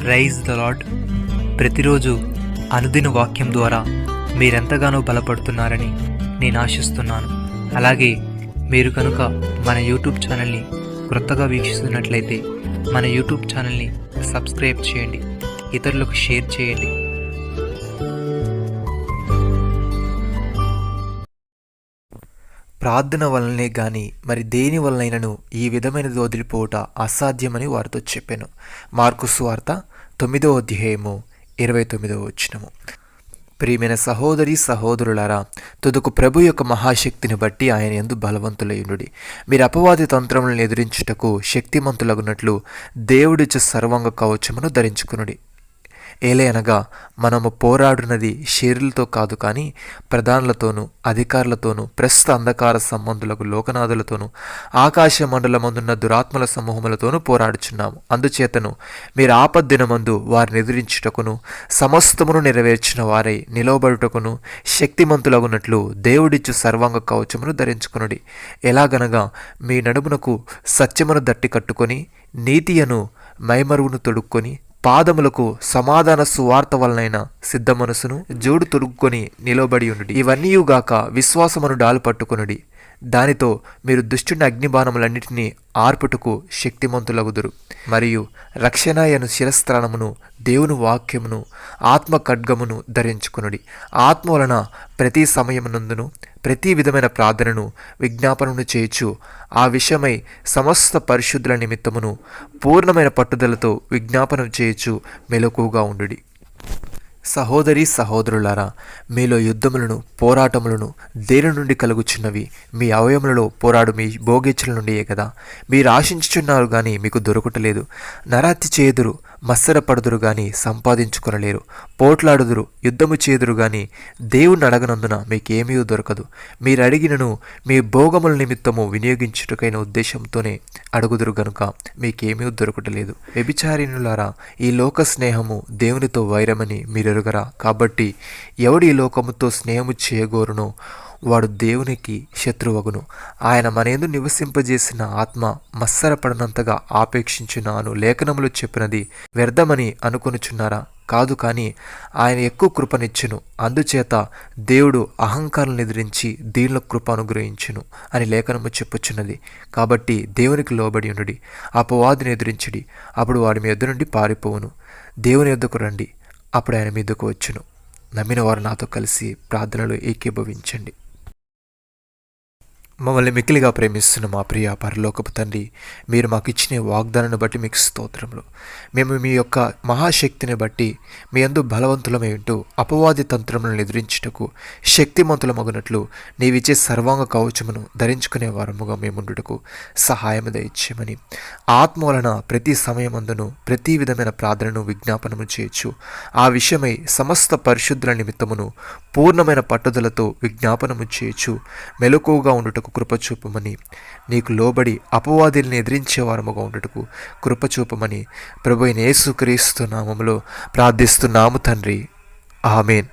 Praise the lord. ప్రతిరోజు అనుదిన వాక్యం ద్వారా మీరెంతగానో బలపడుతున్నారని నేను ఆశిస్తున్నాను. అలాగే మీరు కనుక మన యూట్యూబ్ ఛానల్ని క్రొత్తగా వీక్షిస్తున్నట్లయితే మన యూట్యూబ్ ఛానల్ని సబ్స్క్రైబ్ చేయండి, ఇతరులకు షేర్ చేయండి. ప్రార్థన వలనే గాని మరి దేని వలనైనను ఈ విధమైనది వదిలిపోవుట అసాధ్యమని వారితో చెప్పాను. మార్కు సువార్త 9వ అధ్యాయము 29వ వచనము. ప్రియమైన సహోదరి సహోదరులారా, తుదకు ప్రభు యొక్క మహాశక్తిని బట్టి ఆయన యందు బలవంతులయుండుడి. మీరు అపవాది తంత్రములను ఎదిరించుటకు శక్తిమంతులగునట్లు దేవుడిచ్చే సర్వాంగ కవచమును ధరించుకునుడి. ఏలయనగా మనము పోరాడునది శరీరులతో కాదు, కానీ ప్రధానులతోనూ అధికారులతోనూ ప్రస్తుత అంధకార సంబంధులకు లోకనాథులతోనూ ఆకాశ మండలమందున్న దురాత్మల సమూహములతోనూ పోరాడుచున్నాము. అందుచేతను మీరు ఆపద్దినమందు వారిని ఎదిరించుటకును సమస్తమును నెరవేర్చిన వారై నిలవబడుటకును శక్తిమంతులగునట్లు దేవుడిచ్చు సర్వాంగ కవచమును ధరించుకునుడి. ఎలాగనగా మీ నడుమునకు సత్యమును దట్టి కట్టుకొని నీతియను మైమరువును తొడుక్కొని పాదములకు సమాధాన సువార్త వలనైన సిద్ధ మనసును జోడు తొడుక్కొని నిలబడి ఉండుడి. ఇవన్నీయుగాక విశ్వాసమును డాలు పట్టుకొనుడి. దానితో మీరు దుష్టుని అగ్నిబాణములన్నిటినీ ఆర్పుటకు శక్తిమంతులగుదురు. మరియు రక్షణయను శిరస్త్రాణమును దేవుని వాక్యమును ఆత్మ ఖడ్గమును ధరించుకునుడి. ఆత్మ వలన ప్రతి సమయమునందును ప్రతి విధమైన ప్రార్థనను విజ్ఞాపనను చేయొచ్చు. ఆ విషయమై సమస్త పరిశుద్ధుల నిమిత్తమును పూర్ణమైన పట్టుదలతో విజ్ఞాపనం చేయొచ్చు. మెలకువగా ఉండుడి. సహోదరి సహోదరులారా, మీలో యుద్ధములను పోరాటములను దేని నుండి కలుగుచున్నవి? మీ అవయములలో పోరాడు మీ భోగేచ్ఛల నుండియే కదా. మీరు ఆశించుచున్నారు కానీ మీకు దొరకటలేదు. నరహత్య చేయుదురు, మత్సరపడుదురు గాని సంపాదించుకొనలేరు. పోట్లాడుదురు, యుద్ధము చేదురు గాని దేవుని అడగనందున మీకేమీ దొరకదు. మీరు అడిగినను మీ భోగముల నిమిత్తము వినియోగించుటకైన ఉద్దేశంతోనే అడుగుదురు గనుక మీకేమీ దొరకటలేదు. వ్యభిచారిణులారా, ఈ లోక స్నేహము దేవునితో వైరమని మీరెరుగరా? కాబట్టి ఎవడు ఈ లోకముతో స్నేహము చేయగోరునో వాడు దేవునికి శత్రువగును. ఆయన మనేందు నివసింపజేసిన ఆత్మ మత్సరపడనంతగా ఆపేక్షించున్నాను లేఖనములు చెప్పినది వ్యర్థమని అనుకొనుచున్నారా? కాదు, కానీ ఆయన ఎక్కువ కృపనిచ్చును. అందుచేత దేవుడు అహంకారాలను ఎదిరించి దీనిలో కృప అనుగ్రహించును అని లేఖనము చెప్పుచున్నది. కాబట్టి దేవునికి లోబడి ఉండుడి, అపవాదిని ఎదిరించుడి, అప్పుడు వాడి మీ ఎదురు నుండి పారిపోవును. దేవుని ఎద్దుకు రండి, అప్పుడు ఆయన మీ ఎద్దుకు వచ్చును. నమ్మిన వారు నాతో కలిసి ప్రార్థనలో ఏకీభవించండి. మమ్మల్ని మిక్కిలిగా ప్రేమిస్తున్న మా ప్రియ పరలోకపు తండ్రి, మీరు మాకు ఇచ్చిన వాగ్దానాన్ని బట్టి మీకు స్తోత్రములు. మేము మీ యొక్క మహాశక్తిని బట్టి మీ యందు బలవంతులమై ఉంటూ అపవాది తంత్రములను ఎదిరించుటకు శక్తిమంతులమగునట్లు నీవిచ్చే సర్వాంగ కవచమును ధరించుకునే వారముగా మేముండుటకు సహాయము దయచేయమని, ఆత్మ వలన ప్రతి సమయమందును ప్రతి విధమైన ప్రార్థనను విజ్ఞాపనము చేయొచ్చు. ఆ విషయమై సమస్త పరిశుద్ధుల నిమిత్తమును పూర్ణమైన పట్టుదలతో విజ్ఞాపనము చేయొచ్చు. మెలకువగా ఉండుటకు కృపచూపమని, నీకు లోబడి అపవాదుల్ని ఎదిరించే వారముగా ఉండుటకు కృపచూపమని ప్రభువైన యేసుక్రీస్తు నామములో ప్రార్థిస్తున్నాము తండ్రి. ఆమేన్.